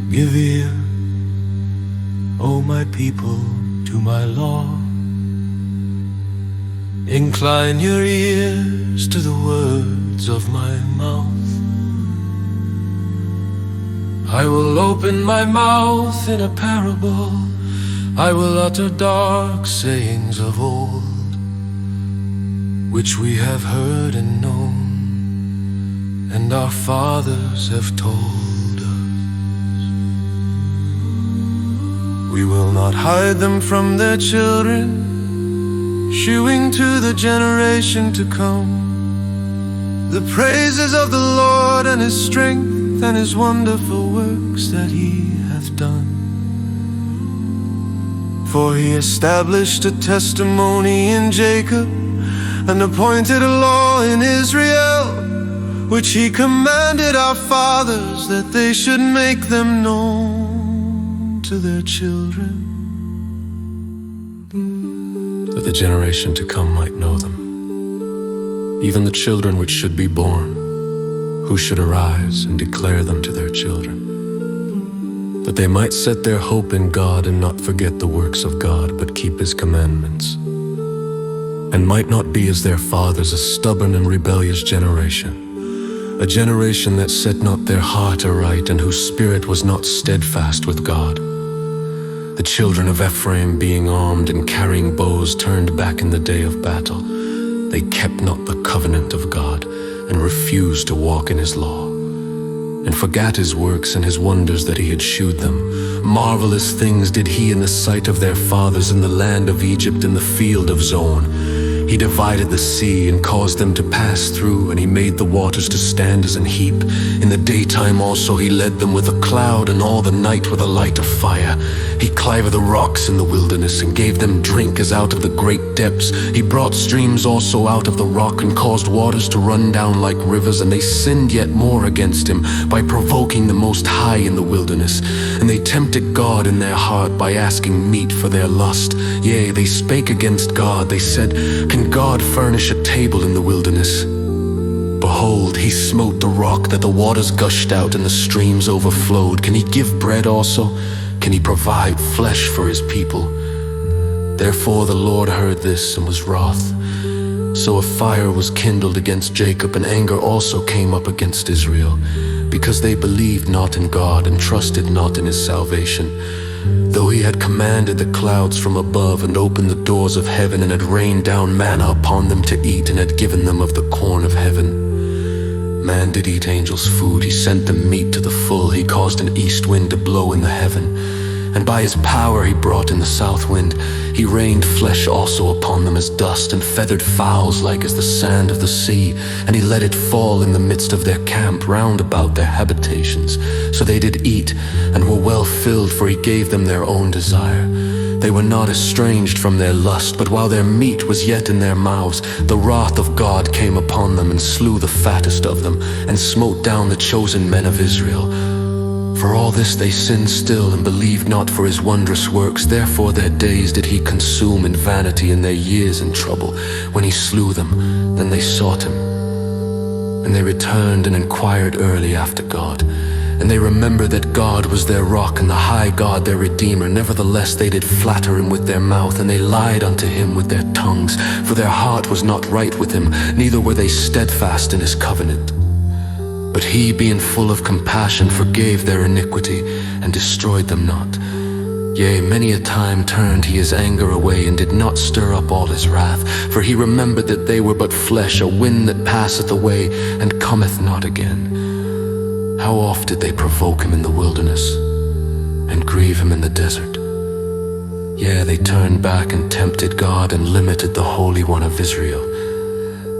Give ear, O my people, to my law. Incline your ears to the words of my mouth. I will open my mouth in a parable. I will utter dark sayings of old, which we have heard and known, and our fathers have told us. We will not hide them from their children, shewing to the generation to come the praises of the Lord and His strength and His wonderful works that He hath done. For He established a testimony in Jacob, and appointed a law in Israel, which He commanded our fathers, that they should make them known to their children, that the generation to come might know them, even the children which should be born, who should arise and declare them to their children, that they might set their hope in God and not forget the works of God, but keep His commandments, and might not be as their fathers, a stubborn and rebellious generation, a generation that set not their heart aright, and whose spirit was not steadfast with God. The children of Ephraim, being armed and carrying bows, turned back in the day of battle. They kept not the covenant of God, and refused to walk in His law, and forgat His works and His wonders that He had shewed them. Marvelous things did He in the sight of their fathers in the land of Egypt, in the field of Zon. He divided the sea and caused them to pass through, and He made the waters to stand as an heap. In the daytime also He led them with a cloud, and all the night with a light of fire. He clave the rocks in the wilderness, and gave them drink as out of the great depths. He brought streams also out of the rock, and caused waters to run down like rivers. And they sinned yet more against Him, by provoking the Most High in the wilderness. And they tempted God in their heart, by asking meat for their lust. Yea, they spake against God. They said, Can God furnish a table in the wilderness? Behold, He smote the rock, that the waters gushed out and the streams overflowed. Can He give bread also? Can He provide flesh for His people? Therefore the Lord heard this and was wroth. So a fire was kindled against Jacob, and anger also came up against Israel, because they believed not in God and trusted not in His salvation. Though He had commanded the clouds from above, and opened the doors of heaven, and had rained down manna upon them to eat, and had given them of the corn of heaven. Man did eat angels' food. He sent them meat to the full. He caused an east wind to blow in the heaven, and by His power He brought in the south wind. He rained flesh also upon them as dust, and feathered fowls like as the sand of the sea. And He let it fall in the midst of their camp, round about their habitations. So they did eat, and were well filled, for He gave them their own desire. They were not estranged from their lust, but while their meat was yet in their mouths, the wrath of God came upon them, and slew the fattest of them, and smote down the chosen men of Israel. For all this they sinned still, and believed not for His wondrous works. Therefore their days did He consume in vanity, and their years in trouble. When He slew them, then they sought Him. And they returned and inquired early after God. And they remembered that God was their rock, and the high God their Redeemer. Nevertheless they did flatter Him with their mouth, and they lied unto Him with their tongues. For their heart was not right with Him, neither were they steadfast in His covenant. But He, being full of compassion, forgave their iniquity, and destroyed them not. Yea, many a time turned He His anger away, and did not stir up all His wrath. For He remembered that they were but flesh, a wind that passeth away, and cometh not again. How oft did they provoke Him in the wilderness, and grieve Him in the desert? Yea, they turned back and tempted God, and limited the Holy One of Israel.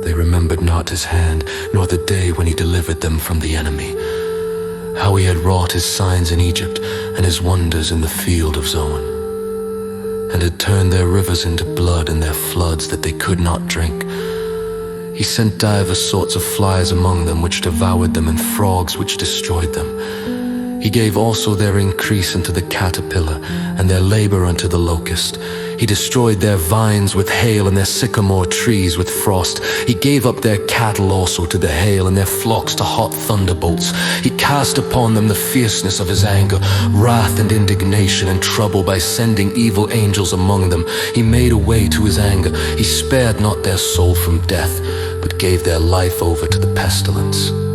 They remembered not His hand, nor the day when He delivered them from the enemy, how He had wrought His signs in Egypt, and His wonders in the field of Zon, and had turned their rivers into blood, and their floods that they could not drink. He sent divers sorts of flies among them, which devoured them, and frogs which destroyed them. He gave also their increase unto the caterpillar, and their labor unto the locust. He destroyed their vines with hail and their sycamore trees with frost. He gave up their cattle also to the hail and their flocks to hot thunderbolts. He cast upon them the fierceness of his anger, wrath and indignation and trouble by sending evil angels among them. He made a way to his anger. He spared not their soul from death, but gave their life over to the pestilence.